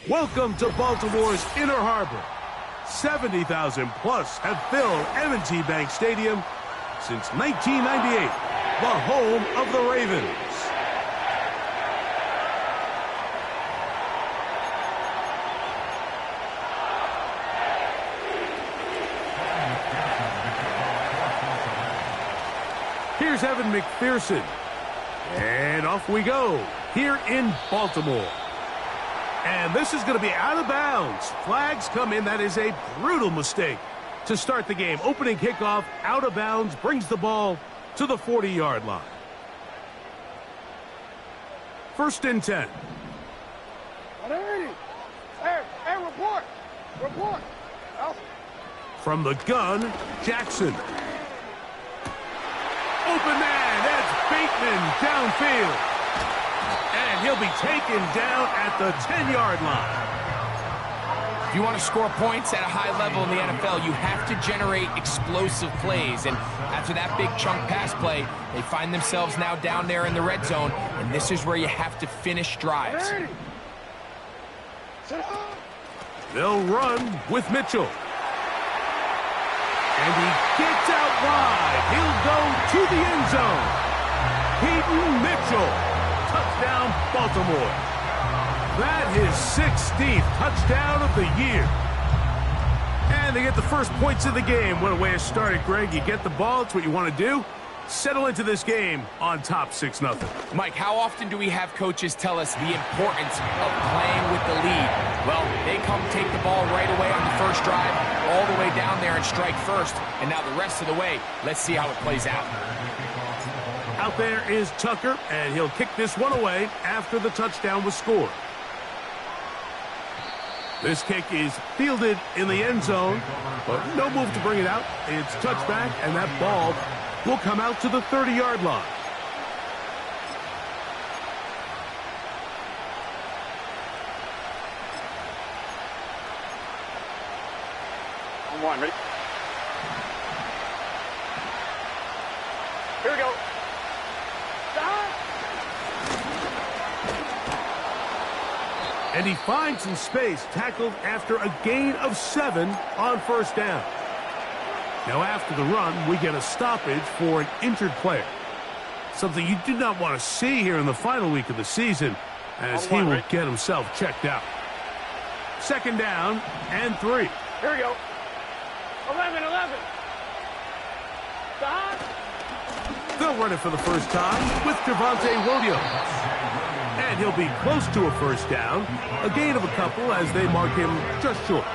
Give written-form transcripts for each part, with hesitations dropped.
Welcome to Baltimore's Inner Harbor. 70,000 plus have filled M&T Bank Stadium since 1998, the home of the Ravens. Here's Evan McPherson. And off we go here in Baltimore. And this is going to be out of bounds. Flags come in. That is a brutal mistake to start the game. Opening kickoff, out of bounds, brings the ball to the 40-yard line. 1st and 10. Hey, report. Report. From the gun, Jackson. Open man, that's Bateman downfield. And he'll be taken down at the 10-yard line. If you want to score points at a high level in the NFL, you have to generate explosive plays. And after that big chunk pass play, they find themselves now down there in the red zone. And this is where you have to finish drives. They'll run with Mitchell. And he gets out wide. He'll go to the end zone. Peyton Mitchell. Touchdown, Baltimore. That is 16th touchdown of the year. And they get the first points of the game. What a way to start it, Greg. You get the ball. It's what you want to do. Settle into this game on top 6-0. Mike, how often do we have coaches tell us the importance of playing with the lead? Well, they come take the ball right away on the first drive, all the way down there and strike first. And now the rest of the way, let's see how it plays out. Out there is Tucker, and he'll kick this one away after the touchdown was scored. This kick is fielded in the end zone, but no move to bring it out. It's touchback, and that ball will come out to the 30-yard line. On one, ready? Here we go. And he finds some space, tackled after a gain of 7 on 1st down. Now after the run, we get a stoppage for an injured player. Something you do not want to see here in the final week of the season, as he will get himself checked out. 2nd down and 3. Here we go. 11. They'll run it for the first time with Javonte Williams. And he'll be close to a 1st down. A gain of a couple as they mark him just short.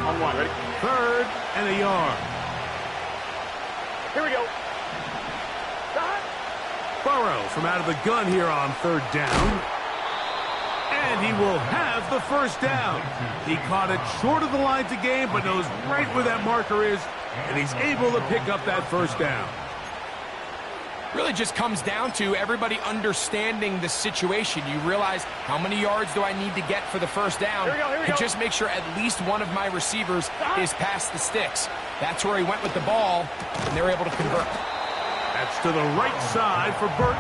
On one, ready? 3rd and a yard. Here we go. Burrow from out of the gun here on 3rd down. And he will have the 1st down. He caught it short of the line to gain, but knows right where that marker is, and he's able to pick up that 1st down. Really just comes down to everybody understanding the situation. You realize how many yards do I need to get for the 1st down, and just make sure at least one of my receivers is past the sticks. That's where he went with the ball, and they're able to convert. That's to the right side for Burton.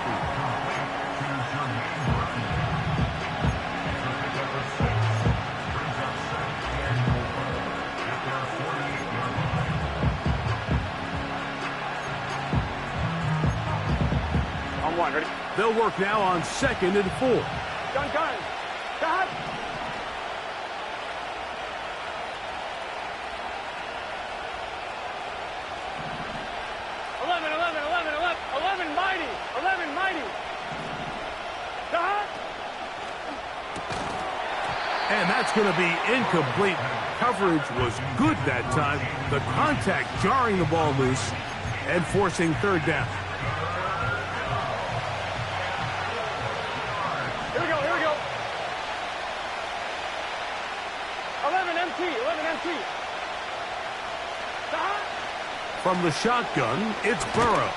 On one, ready? They'll work now on 2nd and 4. Gun. Stop. 11 mighty. Stop. And that's going to be incomplete. Coverage was good that time. The contact jarring the ball loose and forcing 3rd down. Here we go. 11 MT. From the shotgun, it's Burrow.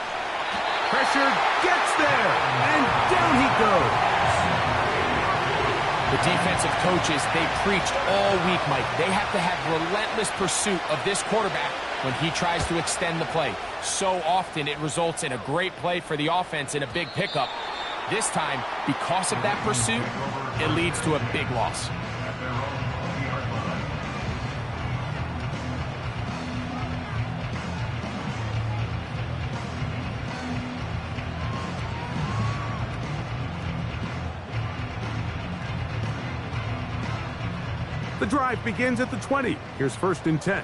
pressure, gets there, and down he goes. The defensive coaches, they preached all week, Mike. They have to have relentless pursuit of this quarterback when he tries to extend the play. So often it results in a great play for the offense and a big pickup. This time, because of that pursuit, it leads to a big loss. The drive begins at the 20. Here's 1st and 10.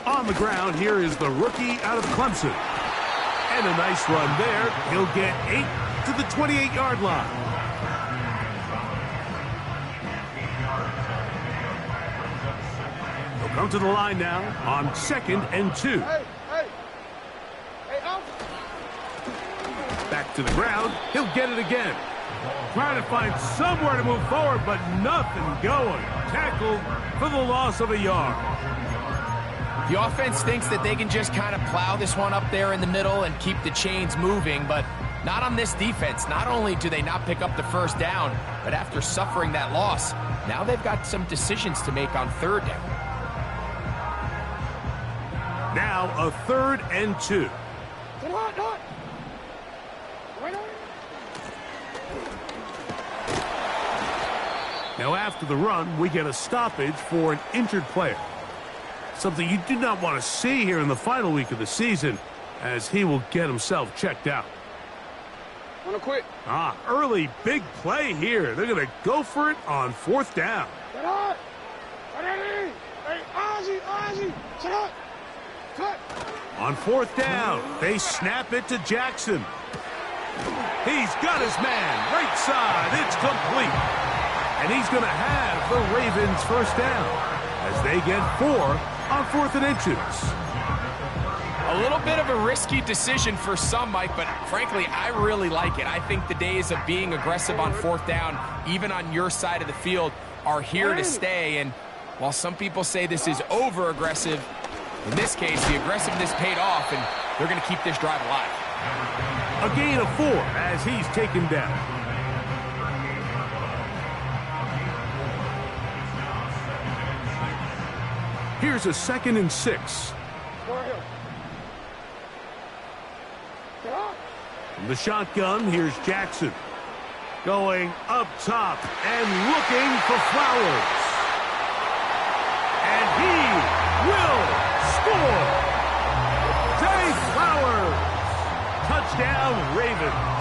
On the ground, here is the rookie out of Clemson. And a nice run there. He'll get 8 to the 28-yard line. He'll come to the line now on 2nd and 2. Back to the ground. He'll get it again. Trying to find somewhere to move forward, but nothing going. Tackled for the loss of a yard. The offense thinks that they can just kind of plow this one up there in the middle and keep the chains moving, but not on this defense. Not only do they not pick up the 1st down, but after suffering that loss, now they've got some decisions to make on 3rd down. Now a 3rd and 2. Now after the run, we get a stoppage for an injured player. Something you do not want to see here in the final week of the season, as he will get himself checked out. Wanna quit? Early big play here. They're going to go for it on 4th down. On 4th down, they snap it to Jackson. He's got his man. Right side. It's complete. And he's going to have the Ravens 1st down as they get 4 on 4th and inches. A little bit of a risky decision for some, Mike, but frankly, I really like it. I think the days of being aggressive on 4th down, even on your side of the field, are here to stay. And while some people say this is over-aggressive, in this case, the aggressiveness paid off, and they're going to keep this drive alive. A gain of 4 as he's taken down. Here's a 2nd and 6. From the shotgun, here's Jackson. Going up top and looking for Flowers. And he will score. Zay Flowers. Touchdown, Ravens.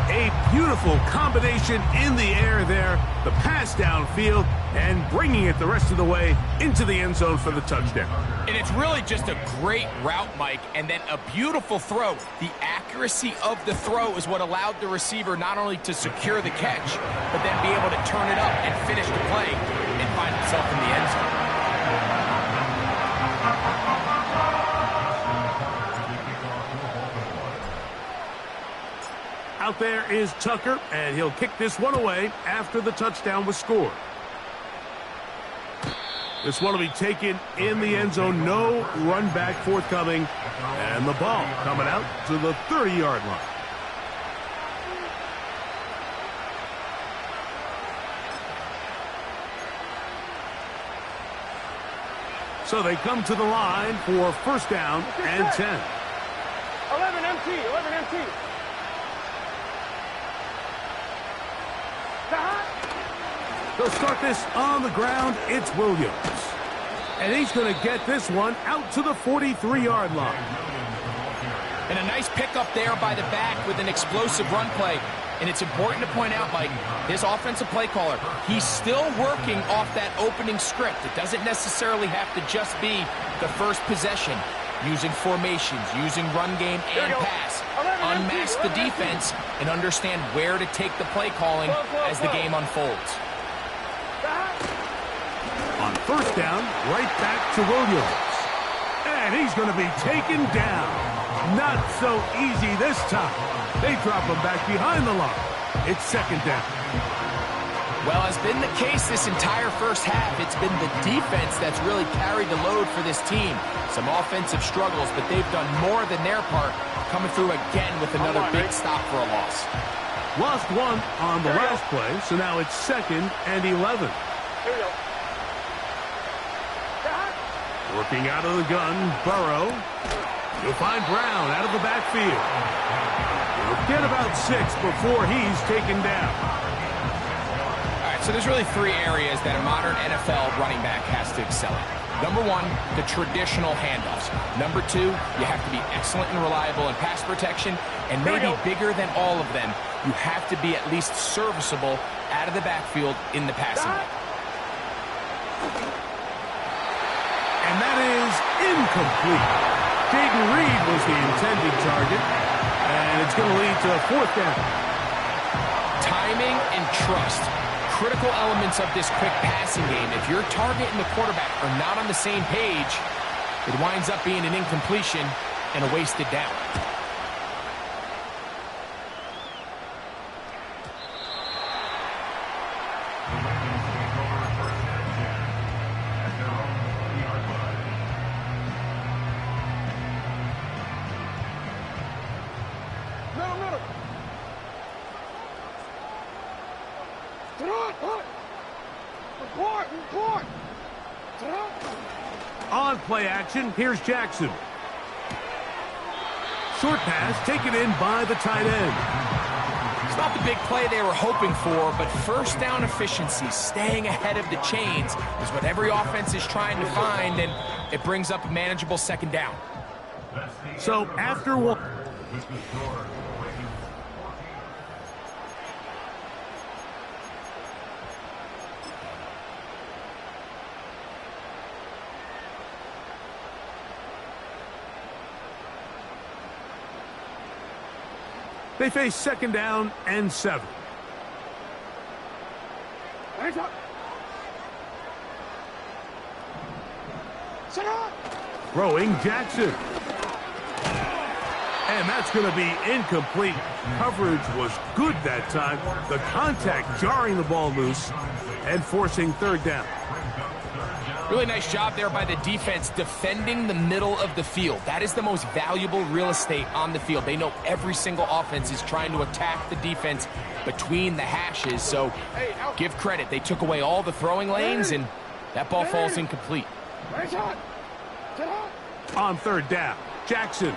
A beautiful combination in the air there. The pass downfield and bringing it the rest of the way into the end zone for the touchdown. And it's really just a great route, Mike, and then a beautiful throw. The accuracy of the throw is what allowed the receiver not only to secure the catch, but then be able to turn it up and finish the play and find himself in the end zone. Out there is Tucker, and he'll kick this one away after the touchdown was scored. This one will be taken in the end zone. No run back forthcoming. And the ball coming out to the 30-yard line. So they come to the line for 1st down and 10. 11 MT, 11 MT. They'll start this on the ground. It's Williams. And he's going to get this one out to the 43-yard line. And a nice pickup there by the back with an explosive run play. And it's important to point out, Mike, this offensive play caller, he's still working off that opening script. It doesn't necessarily have to just be the first possession. Using formations, using run game and pass. Unmask the defense and understand where to take the play calling as the game unfolds. On 1st down, right back to Williams. And he's going to be taken down. Not so easy this time. They drop him back behind the line. It's 2nd down. Well, as been the case this entire first half, it's been the defense that's really carried the load for this team. Some offensive struggles, but they've done more than their part, coming through again with another big stop for a loss. Lost one on the last play, so now it's 2nd and 11. Here we go. Working out of the gun, Burrow. You'll find Brown out of the backfield. He'll get about 6 before he's taken down. All right, so there's really 3 areas that a modern NFL running back has to excel at. Number 1, the traditional handoffs. Number 2, you have to be excellent and reliable in pass protection. And maybe bigger than all of them, you have to be at least serviceable out of the backfield in the passing game. And that is incomplete. Jaden Reed was the intended target, and it's going to lead to a 4th down. Timing and trust, critical elements of this quick passing game. If your target and the quarterback are not on the same page, it winds up being an incompletion and a wasted down. On play action, here's Jackson. Short pass taken in by the tight end. It's not the big play they were hoping for, but first down efficiency, staying ahead of the chains, is what every offense is trying to find, and it brings up a manageable 2nd down. So after one... They face 2nd down and 7. Throwing Jackson. And that's going to be incomplete. Coverage was good that time. The contact jarring the ball loose and forcing 3rd down. Really nice job there by the defense defending the middle of the field. That is the most valuable real estate on the field. They know every single offense is trying to attack the defense between the hashes, so give credit. They took away all the throwing lanes, and that ball falls incomplete. On 3rd down, Jackson.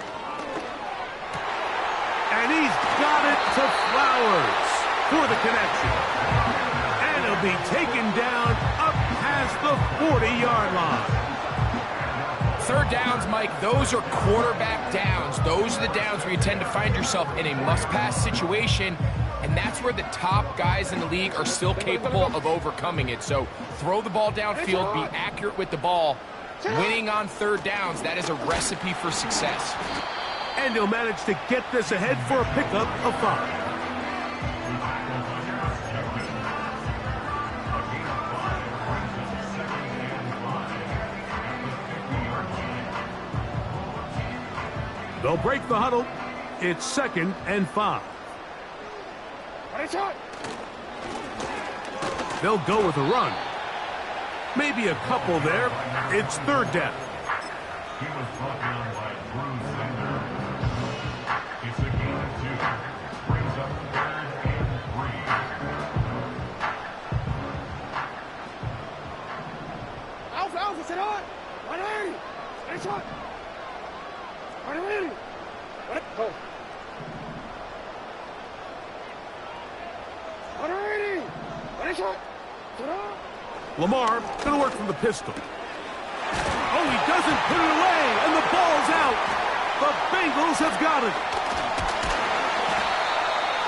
And he's got it to Flowers for the connection. And he'll be taken down up past the 40-yard line. 3rd downs, Mike, those are quarterback downs. Those are the downs where you tend to find yourself in a must-pass situation, and that's where the top guys in the league are still capable of overcoming it. So throw the ball downfield, be accurate with the ball. Winning on 3rd downs, that is a recipe for success. And he'll manage to get this ahead for a pickup of 5. They'll break the huddle. It's 2nd and 5. They'll go with a run. Maybe a couple there. It's 3rd down. He was brought down by Bruce Zender. It's a gain of 2. Brings up 3rd and 3. Alpha, sit on. 180. Finish on. 180. Go. 180. Finish on. Sit on. Lamar going to work from the pistol. Oh, he doesn't put it away, and the ball's out. The Bengals have got it.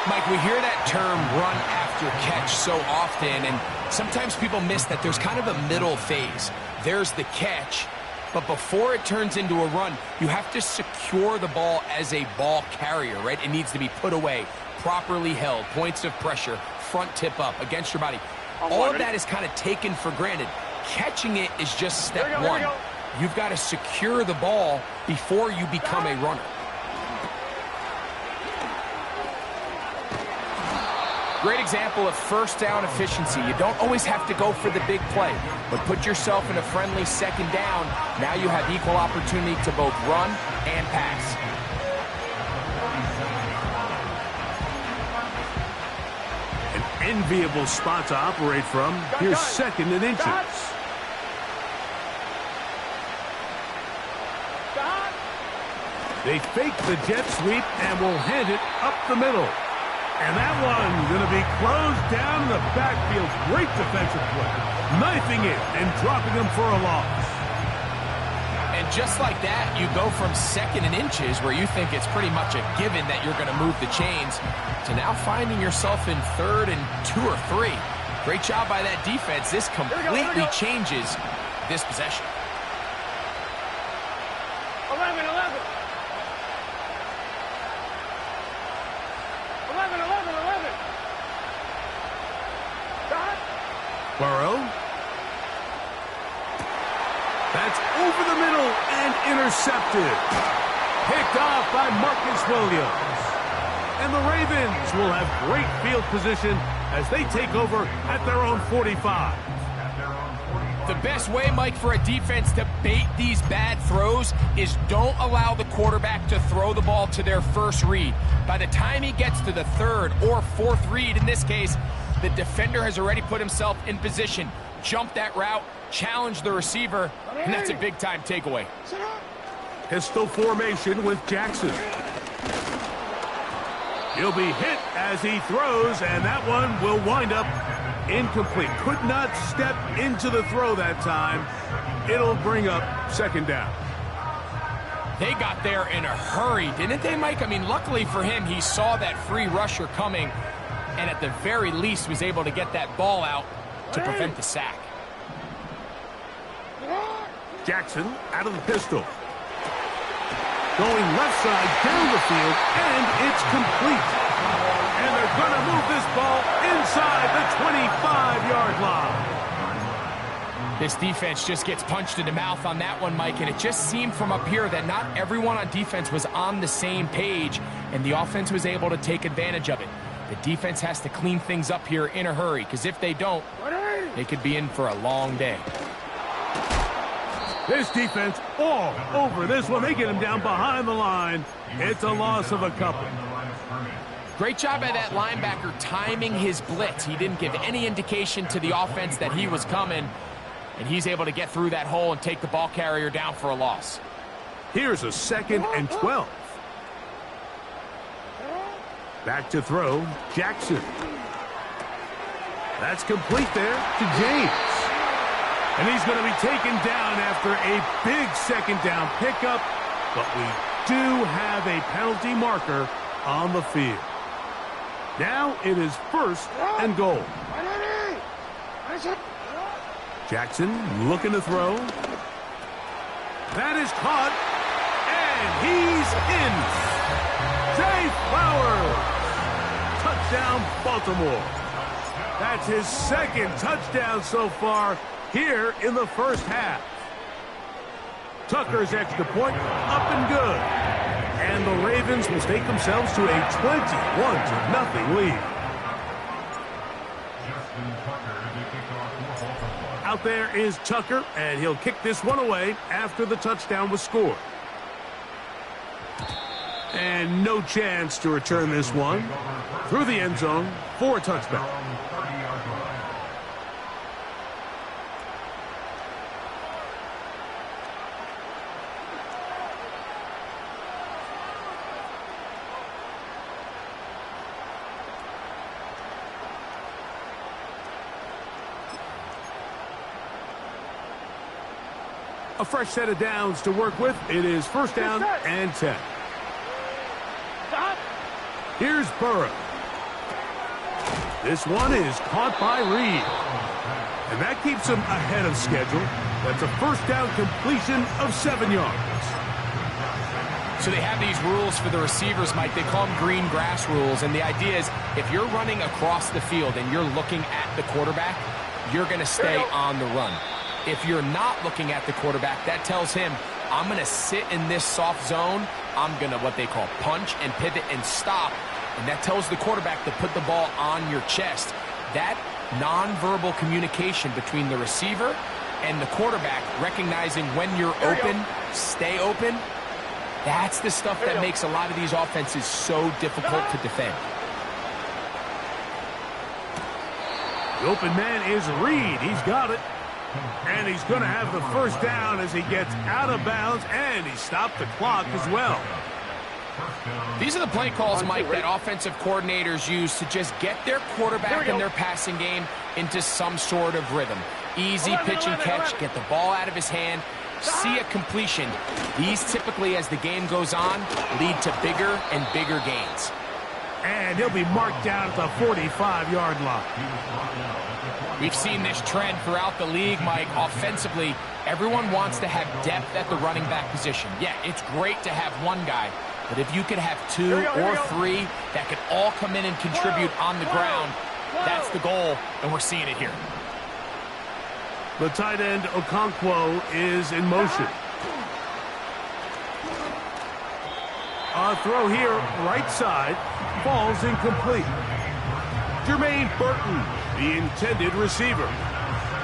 Mike, we hear that term run after catch so often, and sometimes people miss that there's kind of a middle phase. There's the catch, but before it turns into a run, you have to secure the ball as a ball carrier, right? It needs to be put away, properly held, points of pressure, front tip up against your body. All of that is kind of taken for granted. Catching it is just step 1. You've got to secure the ball before you become a runner. Great example of first down efficiency. You don't always have to go for the big play, but put yourself in a friendly second down. Now you have equal opportunity to both run and pass. An enviable spot to operate from. Here's second and inches. They fake the jet sweep and will hand it up the middle. And that one going to be closed down in the backfield. Great defensive play. Knifing it and dropping him for a loss. And just like that, you go from second and inches, where you think it's pretty much a given that you're going to move the chains, to now finding yourself in third and 2 or 3. Great job by that defense. This completely changes this possession. 11. Burrow. That's over the middle and intercepted. Picked off by Marcus Williams. And the Ravens will have great field position as they take over at their own 45. The best way, Mike, for a defense to bait these bad throws is don't allow the quarterback to throw the ball to their first read. By the time he gets to the third or fourth read, in this case, the defender has already put himself in position, jump that route, challenge the receiver, and that's a big-time takeaway. Pistol formation with Jackson. He'll be hit as he throws, and that one will wind up incomplete. Could not step into the throw that time. It'll bring up second down. They got there in a hurry, didn't they, Mike? I mean, luckily for him, he saw that free rusher coming, and at the very least was able to get that ball out to prevent the sack. Jackson out of the pistol. Going left side down the field, and it's complete. And they're going to move this ball inside the 25-yard line. This defense just gets punched in the mouth on that one, Mike, and it just seemed from up here that not everyone on defense was on the same page, and the offense was able to take advantage of it. The defense has to clean things up here in a hurry, because if they don't, they could be in for a long day. This defense all over this one. They get him down behind the line. It's a loss of a couple. Great job by that linebacker timing his blitz. He didn't give any indication to the offense that he was coming, and he's able to get through that hole and take the ball carrier down for a loss. Here's a second and 12. Back to throw, Jackson. That's complete there to James. And he's going to be taken down after a big second down pickup, but we do have a penalty marker on the field. Now it is first and goal. Jackson looking to throw. That is caught, and he's in. Zay Flowers. Touchdown, Baltimore. That's his second touchdown so far here in the first half. Tucker's extra point up and good. And the Ravens will stake themselves to a 21-0 lead. Out there is Tucker, and he'll kick this one away after the touchdown was scored. And no chance to return this one through the end zone for a touchback. A fresh set of downs to work with. It is first down and 10. Here's Burrow. This one is caught by Reed. And that keeps him ahead of schedule. That's a first down completion of 7 yards. So they have these rules for the receivers, Mike. They call them green grass rules. And the idea is if you're running across the field and you're looking at the quarterback, you're going to stay on the run. If you're not looking at the quarterback, that tells him, I'm going to sit in this soft zone. I'm going to what they call punch and pivot and stop. and that tells the quarterback to put the ball on your chest. That nonverbal communication between the receiver and the quarterback, recognizing when you're open, stay open, that's the stuff that makes a lot of these offenses so difficult to defend. The open man is Reed. He's got it. And he's going to have the first down as he gets out of bounds, and he stopped the clock as well. These are the play calls, Mike, that offensive coordinators use to just get their quarterback and their passing game into some sort of rhythm. Easy pitch and catch, get the ball out of his hand, see a completion. These typically, as the game goes on, lead to bigger and bigger gains. And he'll be marked down at the 45-yard line. We've seen this trend throughout the league, Mike. Offensively, everyone wants to have depth at the running back position. Yeah, it's great to have one guy, but if you could have two or three that could all come in and contribute on the ground, that's the goal, and we're seeing it here. The tight end, Okonkwo, is in motion. A throw here, right side, falls incomplete. Jermaine Burton, the intended receiver.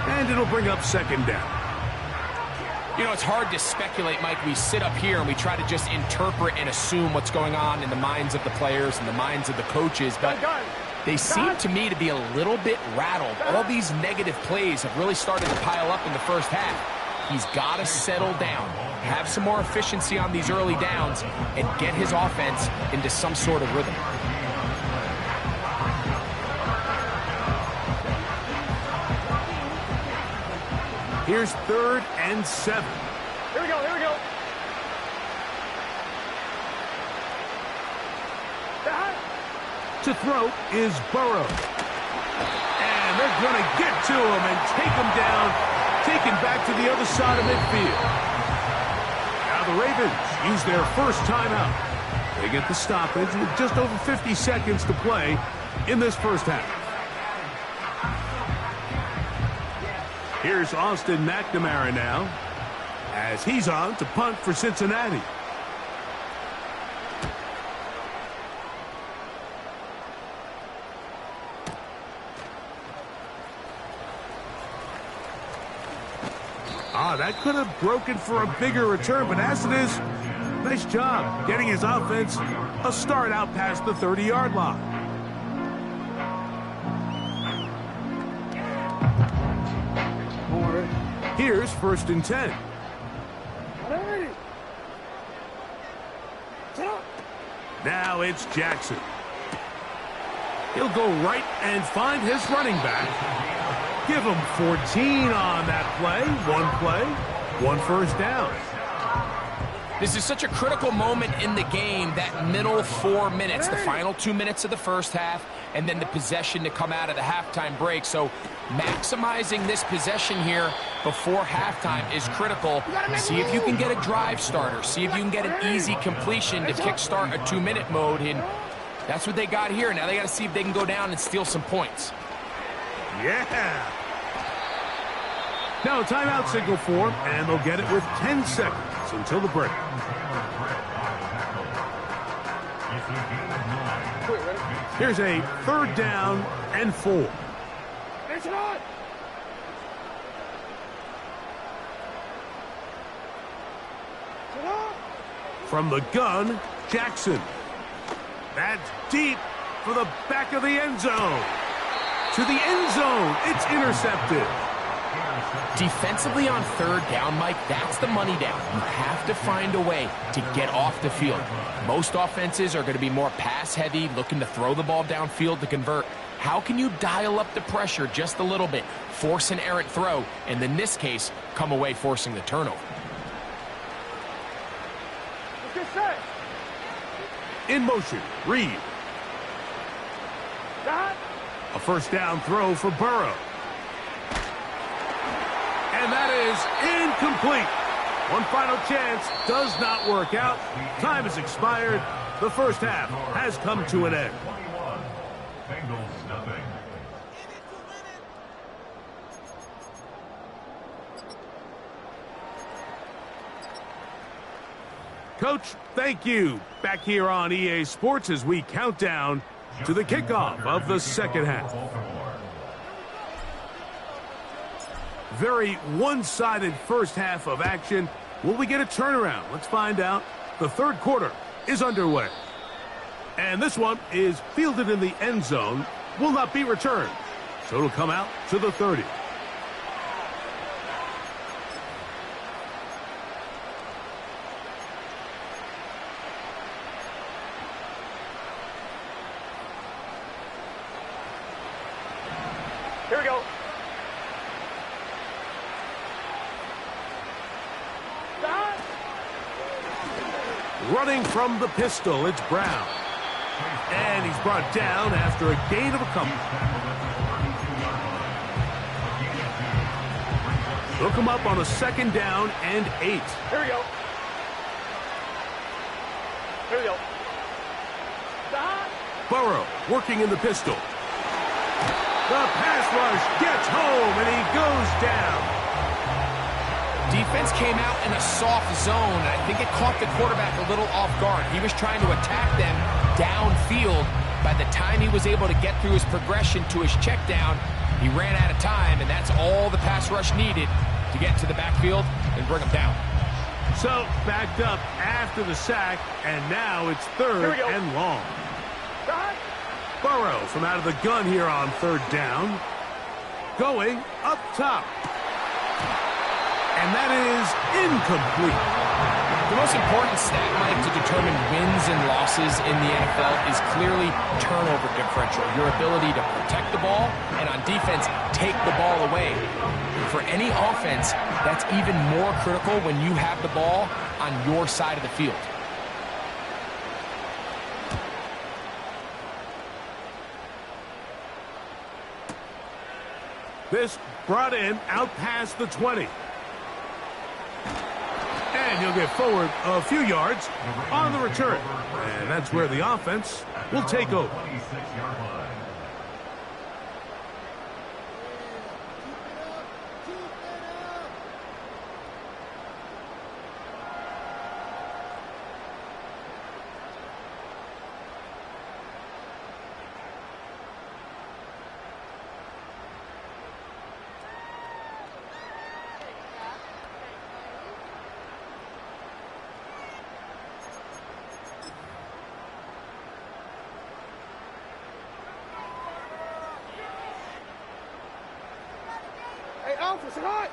And it'll bring up second down. You know, it's hard to speculate, Mike. We sit up here and we try to just interpret and assume what's going on in the minds of the players and the minds of the coaches, but they seem to me to be a little bit rattled. All these negative plays have really started to pile up in the first half. He's got to settle down, have some more efficiency on these early downs, and get his offense into some sort of rhythm. Here's 3rd and 7. Here we go, here we go. To throw is Burrow. And they're going to get to him and take him down, taken back to the other side of midfield. Now the Ravens use their first timeout. They get the stoppage with just over 50 seconds to play in this first half. Here's Austin McNamara now, as he's on to punt for Cincinnati. That could have broken for a bigger return, but as it is, nice job getting his offense a start out past the 30-yard line. Here's 1st and 10. Now it's Jackson. He'll go right and find his running back. Give him 14 on that play, one first down. This is such a critical moment in the game, that middle 4 minutes, the final 2 minutes of the first half, and then the possession to come out of the halftime break. So maximizing this possession here before halftime is critical. See if you can get a drive starter. See if you can get an easy completion to kickstart a 2-minute mode. And that's what they got here. Now they got to see if they can go down and steal some points. Yeah. Now a timeout signal for them, and they'll get it with 10 seconds until the break. Here's a 3rd down and 4. From the gun, Jackson. That's deep for the back of the end zone. To the end zone, it's intercepted. Defensively on 3rd down, Mike, that's the money down. You have to find a way to get off the field. Most offenses are going to be more pass-heavy, looking to throw the ball downfield to convert. How can you dial up the pressure just a little bit, force an errant throw, and in this case, come away forcing the turnover? In motion, Reed. A first down throw for Burrow. And that is incomplete. One final chance does not work out. Time has expired. The first half has come to an end. Bengals nothing. Coach, thank you. Back here on EA Sports as we count down to the kickoff of the second half. Very one-sided first half of action. Will we get a turnaround? Let's find out. The third quarter is underway. And this one is fielded in the end zone. Will not be returned. So it'll come out to the 30. Here we go. Running from the pistol, it's Brown. And he's brought down after a gain of a couple. Look him up on a 2nd down and 8. Here we go. Here we go. Burrow working in the pistol. The pass rush gets home, and he goes down. Defense came out in a soft zone, and I think it caught the quarterback a little off guard. He was trying to attack them downfield. By the time he was able to get through his progression to his check down, he ran out of time, and that's all the pass rush needed to get to the backfield and bring him down. So, backed up after the sack, and now it's 3rd and long. Burrow from out of the gun here on 3rd down. Going up top. And that is incomplete. The most important stat, Mike, to determine wins and losses in the NFL is clearly turnover differential. Your ability to protect the ball and on defense, take the ball away. For any offense, that's even more critical when you have the ball on your side of the field. This brought in out past the 20. And he'll get forward a few yards on the return. And that's where the offense will take over.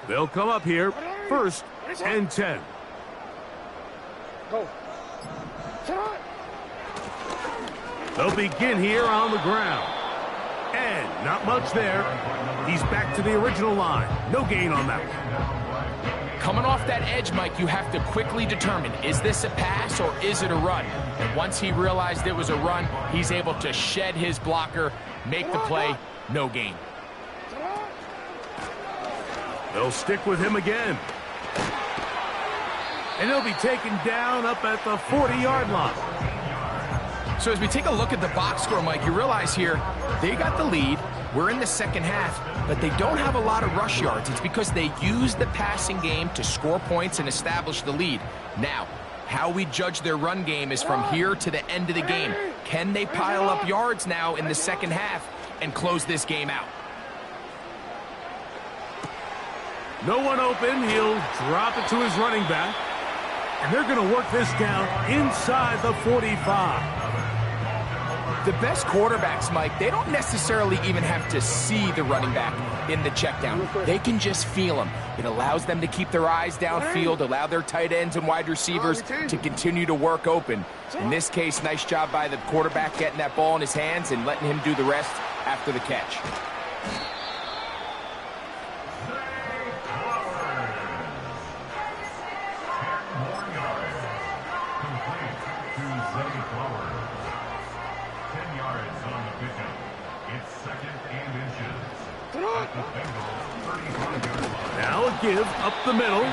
They'll come up here, 1st and 10. Go. They'll begin here on the ground. And not much there. He's back to the original line. No gain on that one. Coming off that edge, Mike, you have to quickly determine, is this a pass or is it a run? And once he realized it was a run, he's able to shed his blocker, make the play, no gain. They'll stick with him again. And he'll be taken down up at the 40-yard line. So as we take a look at the box score, Mike, you realize here they got the lead. We're in the second half, but they don't have a lot of rush yards. It's because they use the passing game to score points and establish the lead. Now, how we judge their run game is from here to the end of the game. Can they pile up yards now in the second half and close this game out? No one open. He'll drop it to his running back. And they're going to work this down inside the 45. The best quarterbacks, Mike, they don't necessarily even have to see the running back in the check down. They can just feel him. It allows them to keep their eyes downfield, allow their tight ends and wide receivers to continue to work open. In this case, nice job by the quarterback getting that ball in his hands and letting him do the rest after the catch. Now a give up the middle.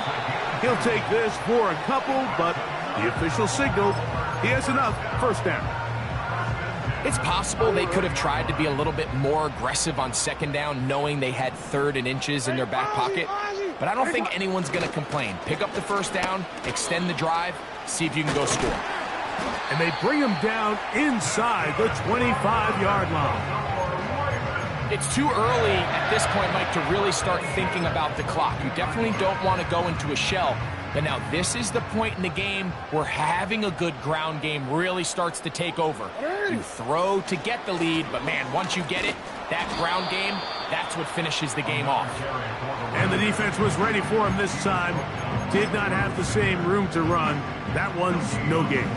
He'll take this for a couple, but the official signaled he has enough. 1st down. It's possible they could have tried to be a little bit more aggressive on 2nd down, knowing they had 3rd and inches in their back pocket. but I don't think anyone's going to complain. Pick up the first down, extend the drive, see if you can go score. And they bring him down inside the 25-yard line. It's too early at this point, Mike, to really start thinking about the clock. You definitely don't want to go into a shell. But now this is the point in the game where having a good ground game really starts to take over. You throw to get the lead, but man, once you get it, that ground game, that's what finishes the game off. And the defense was ready for him this time. Did not have the same room to run. That one's no gain.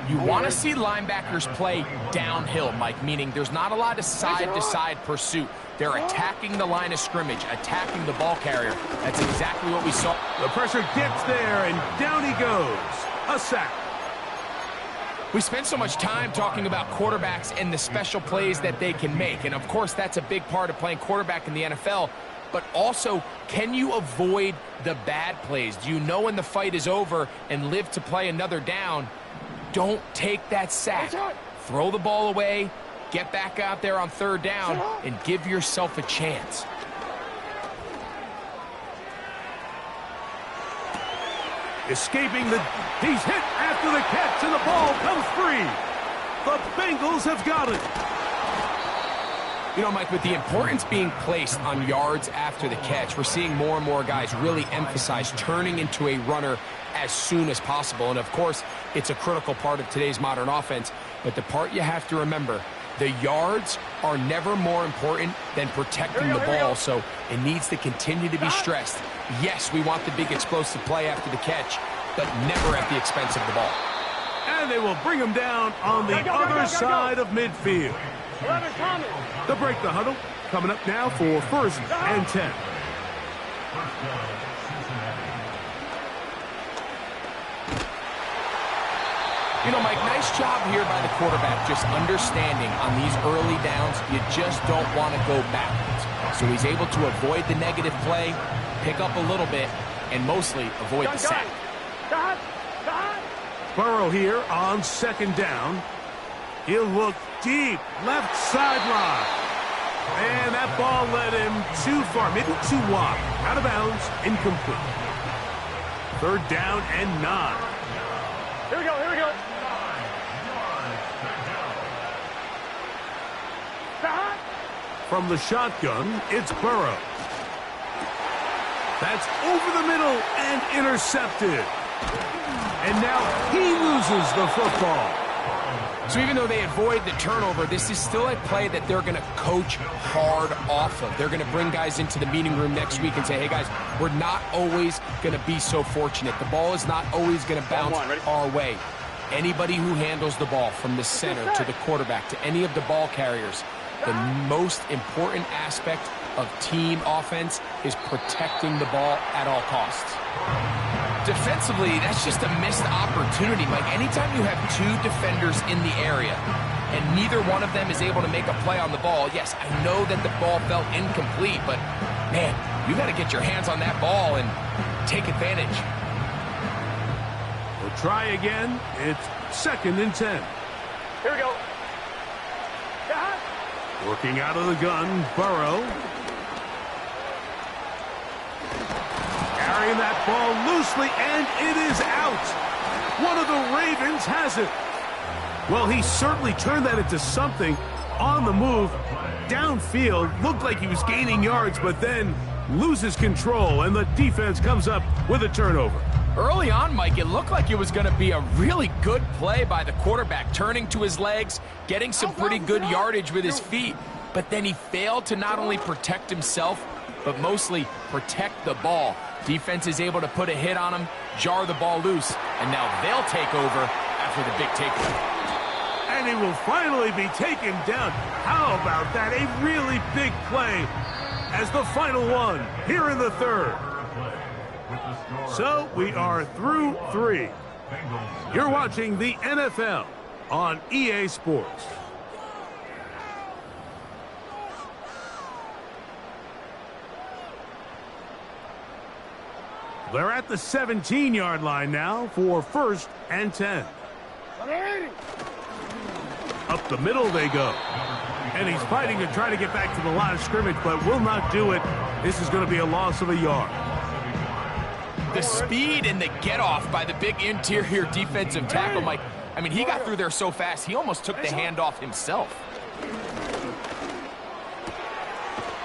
You want to see linebackers play downhill, Mike, meaning there's not a lot of side-to-side pursuit. They're attacking the line of scrimmage, attacking the ball carrier. That's exactly what we saw. The pressure gets there, and down he goes. A sack. We spent so much time talking about quarterbacks and the special plays that they can make. And, of course, that's a big part of playing quarterback in the NFL. But also, can you avoid the bad plays? Do you know when the fight is over and live to play another down? Don't take that sack. Throw the ball away, get back out there on third down, and give yourself a chance. Escaping he's hit after the catch, and the ball comes free. The Bengals have got it. You know, Mike, with the importance being placed on yards after the catch, we're seeing more and more guys really emphasize turning into a runner as soon as possible. And, of course, it's a critical part of today's modern offense. But the part you have to remember, the yards are never more important than protecting the ball, so it needs to continue to be stressed. Yes, we want the big explosive play after the catch, but never at the expense of the ball. And they will bring him down on the other side of midfield. They'll break the huddle. Coming up now for 1st and 10. You know, Mike, nice job here by the quarterback, just understanding on these early downs, you just don't want to go backwards. So he's able to avoid the negative play, pick up a little bit, and mostly avoid the sack. Burrow here on 2nd down. He'll look deep, left sideline. And that ball led him too far, maybe too wide. Out of bounds, incomplete. 3rd down and 9. Here we go, here we go. From the shotgun, it's Burrow. That's over the middle and intercepted. And now he loses the football. So even though they avoid the turnover, this is still a play that they're going to coach hard off of. They're going to bring guys into the meeting room next week and say, hey, guys, we're not always going to be so fortunate. The ball is not always going to bounce our way. Anybody who handles the ball from the center to the quarterback to any of the ball carriers, the most important aspect of team offense is protecting the ball at all costs. Defensively, that's just a missed opportunity, Mike. Anytime you have 2 defenders in the area and neither one of them is able to make a play on the ball, yes, I know that the ball felt incomplete, but, man, you got to get your hands on that ball and take advantage. We'll try again. It's 2nd and 10. Here we go. Working out of the gun, Burrow. Carrying that ball loosely, and it is out. One of the Ravens has it. Well, he certainly turned that into something on the move. Downfield, looked like he was gaining yards, but then loses control, and the defense comes up with a turnover. Early on, Mike, it looked like it was going to be a really good play by the quarterback, turning to his legs, getting some pretty good yardage with his feet, but then he failed to not only protect himself, but mostly protect the ball. Defense is able to put a hit on him, jar the ball loose, and now they'll take over after the big takeaway. And he will finally be taken down. How about that? A really big play as the final one here in the 3rd. So we are through 3. You're watching the NFL on EA Sports. They're at the 17-yard line now for 1st and 10. Up the middle they go. And he's fighting to try to get back to the line of scrimmage, but will not do it This is going to be a loss of a yard. The speed and the get-off by the big interior defensive tackle, Mike. I mean, he got through there so fast, he almost took the handoff himself.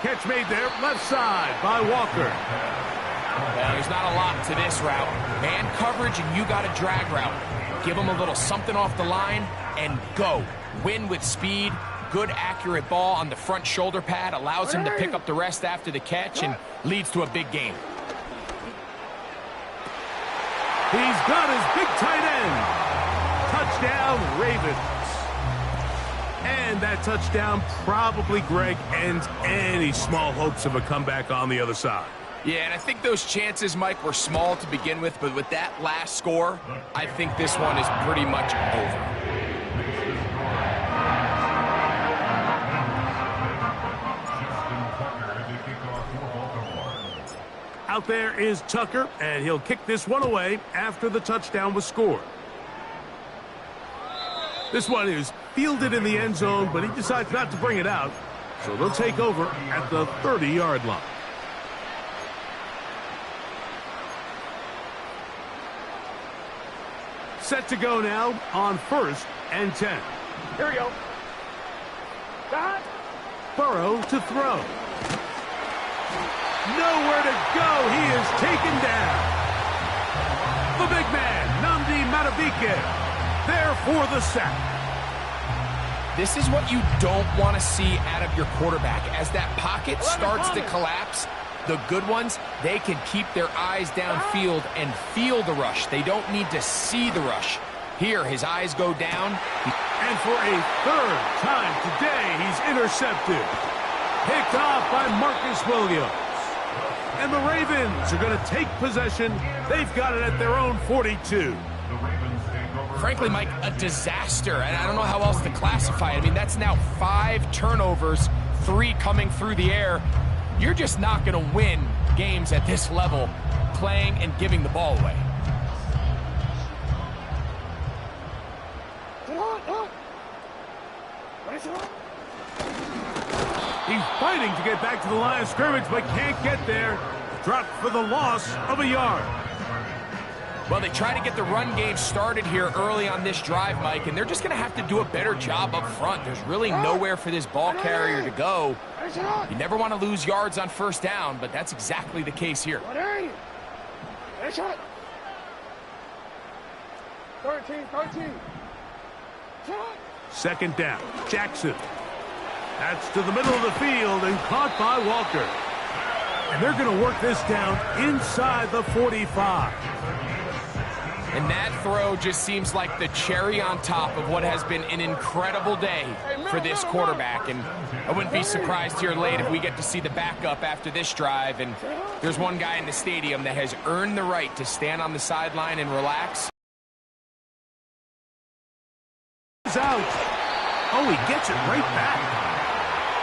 Catch made there, left side by Walker. Well, there's not a lot to this route. Man coverage, and you got a drag route. Give him a little something off the line and go. Win with speed. Good, accurate ball on the front shoulder pad. Allows him to pick up the rest after the catch and leads to a big game. He's got his big tight end. Touchdown, Ravens. And that touchdown probably, Greg, ends any small hopes of a comeback on the other side. Yeah, and I think those chances, Mike, were small to begin with, but with that last score, I think this one is pretty much over. Out there is Tucker, and he'll kick this one away after the touchdown was scored. This one is fielded in the end zone, but he decides not to bring it out, so they'll take over at the 30-yard line. Set to go now on 1st and 10. Here we go. Burrow to throw. Nowhere to go. He is taken down. The big man, Nnamdi Madubuike, there for the sack. This is what you don't want to see out of your quarterback. As that pocket starts to collapse, the good ones, they can keep their eyes downfield and feel the rush. They don't need to see the rush. Here, his eyes go down. And for a 3rd time today, he's intercepted. Picked off by Marcus Williams. And the Ravens are going to take possession. They've got it at their own 42. Frankly, Mike, a disaster. And I don't know how else to classify it. I mean, that's now 5 turnovers, 3 coming through the air. You're just not going to win games at this level playing and giving the ball away. He's fighting to get back to the line of scrimmage, but can't get there. Dropped for the loss of a yard. Well, they try to get the run game started here early on this drive, Mike, and they're just going to have to do a better job up front. There's really nowhere for this ball carrier to go. You never want to lose yards on 1st down, but that's exactly the case here. 13. 2nd down, Jackson. That's to the middle of the field and caught by Walker. And they're going to work this down inside the 45. And that throw just seems like the cherry on top of what has been an incredible day for this quarterback. And I wouldn't be surprised here late if we get to see the backup after this drive. And there's one guy in the stadium that has earned the right to stand on the sideline and relax. He's out. Oh, he gets it right back.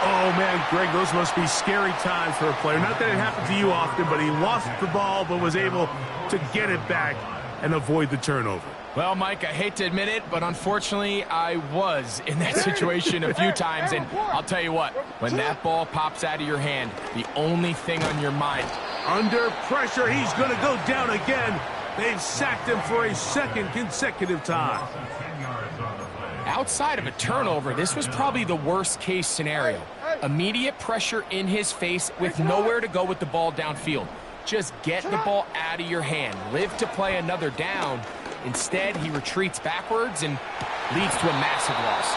Oh, man, Greg, those must be scary times for a player. Not that it happened to you often, but he lost the ball but was able to get it back and avoid the turnover. Well, Mike, I hate to admit it, but unfortunately, I was in that situation a few times. And I'll tell you what, when that ball pops out of your hand, the only thing on your mind. Under pressure, he's going to go down again. They've sacked him for a 2nd consecutive time. Outside of a turnover, this was probably the worst-case scenario. Immediate pressure in his face with nowhere to go with the ball downfield. Just get the ball out of your hand. Live to play another down. Instead, he retreats backwards and leads to a massive loss.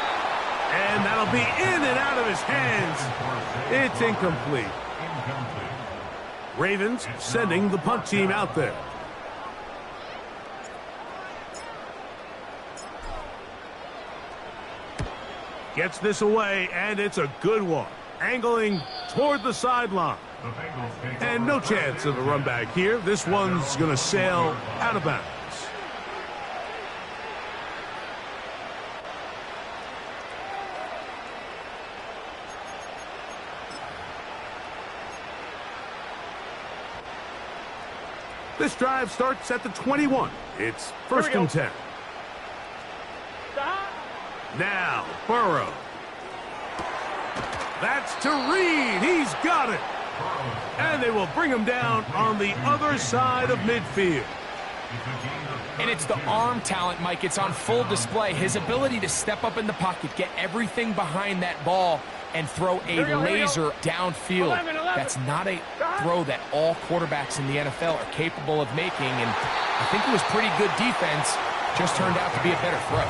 And that'll be in and out of his hands. It's incomplete. Ravens sending the punt team out there. Gets this away, and it's a good one. Angling toward the sideline. And no chance of a run back here. This one's going to sail out of bounds. This drive starts at the 21. It's 1st and 10. Now, Burrow. That's to Reed. He's got it. And they will bring him down on the other side of midfield. And it's the arm talent, Mike. It's on full display. His ability to step up in the pocket, get everything behind that ball, and throw a laser downfield. That's not a throw that all quarterbacks in the NFL are capable of making. And I think it was pretty good defense. Just turned out to be a better throw.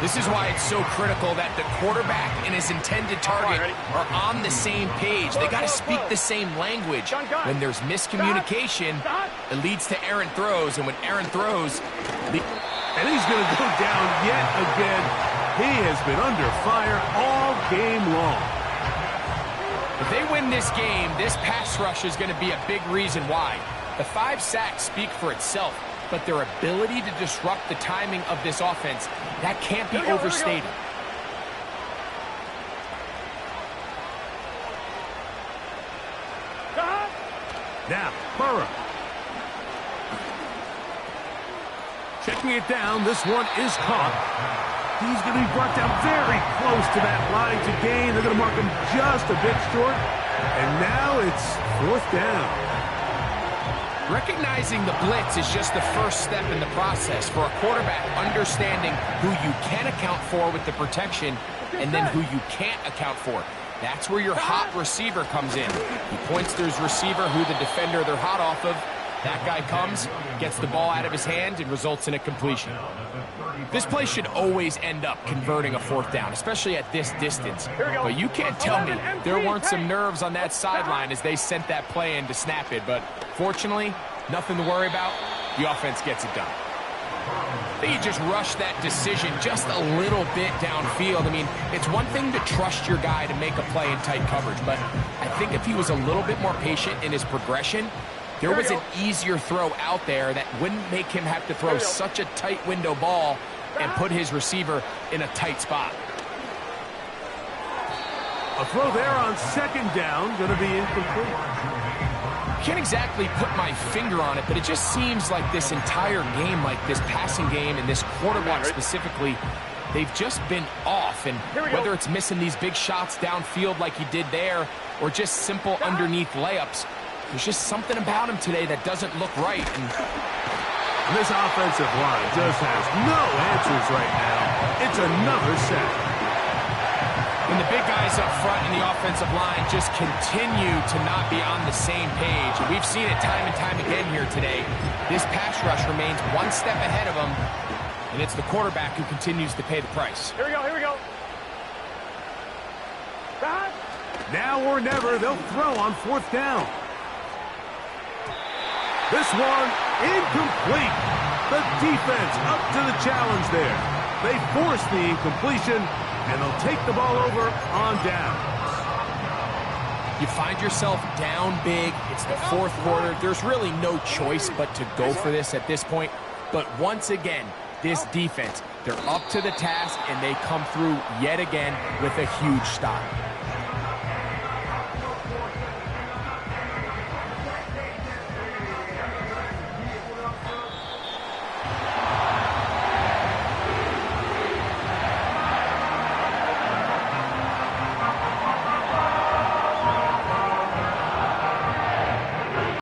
This is why it's so critical that the quarterback and his intended target are on the same page. They got to speak the same language. When there's miscommunication, it leads to errant throws, and when errant throws... And he's going to go down yet again. He has been under fire all game long. If they win this game, this pass rush is going to be a big reason why. The 5 sacks speak for itself, but their ability to disrupt the timing of this offense, that can't be overstated. Now, Burrow. Checking it down, this one is caught. He's going to be brought down very close to that line to gain. They're going to mark him just a bit short. And now it's 4th down. Recognizing the blitz is just the first step in the process for a quarterback, understanding who you can account for with the protection and then who you can't account for. That's where your hot receiver comes in. He points to his receiver, who the defender they're hot off of. That guy comes, gets the ball out of his hand, and results in a completion. This play should always end up converting a 4th down, especially at this distance. But you can't tell me there weren't some nerves on that sideline as they sent that play in to snap it. But fortunately, nothing to worry about. The offense gets it done. I think you just rushed that decision just a little bit downfield. I mean, it's one thing to trust your guy to make a play in tight coverage, but I think if he was a little bit more patient in his progression, there was an easier throw out there that wouldn't make him have to throw such a tight window ball and put his receiver in a tight spot. A throw there on 2nd down, going to be incomplete. Can't exactly put my finger on it, but it just seems like this entire game, like this passing game and this quarterback specifically, they've just been off. And whether it's missing these big shots downfield like he did there or just simple underneath layups, there's just something about him today that doesn't look right. And this offensive line just has no answers right now. It's another sack. And the big guys up front in the offensive line just continue to not be on the same page. And we've seen it time and time again here today. This pass rush remains one step ahead of them, and it's the quarterback who continues to pay the price. Here we go, here we go. Now or never, they'll throw on 4th down. This one incomplete. The defense up to the challenge there. They force the incompletion, and they'll take the ball over on down. You find yourself down big. It's the 4th quarter. There's really no choice but to go for this at this point. But once again, this defense, they're up to the task, and they come through yet again with a huge stop.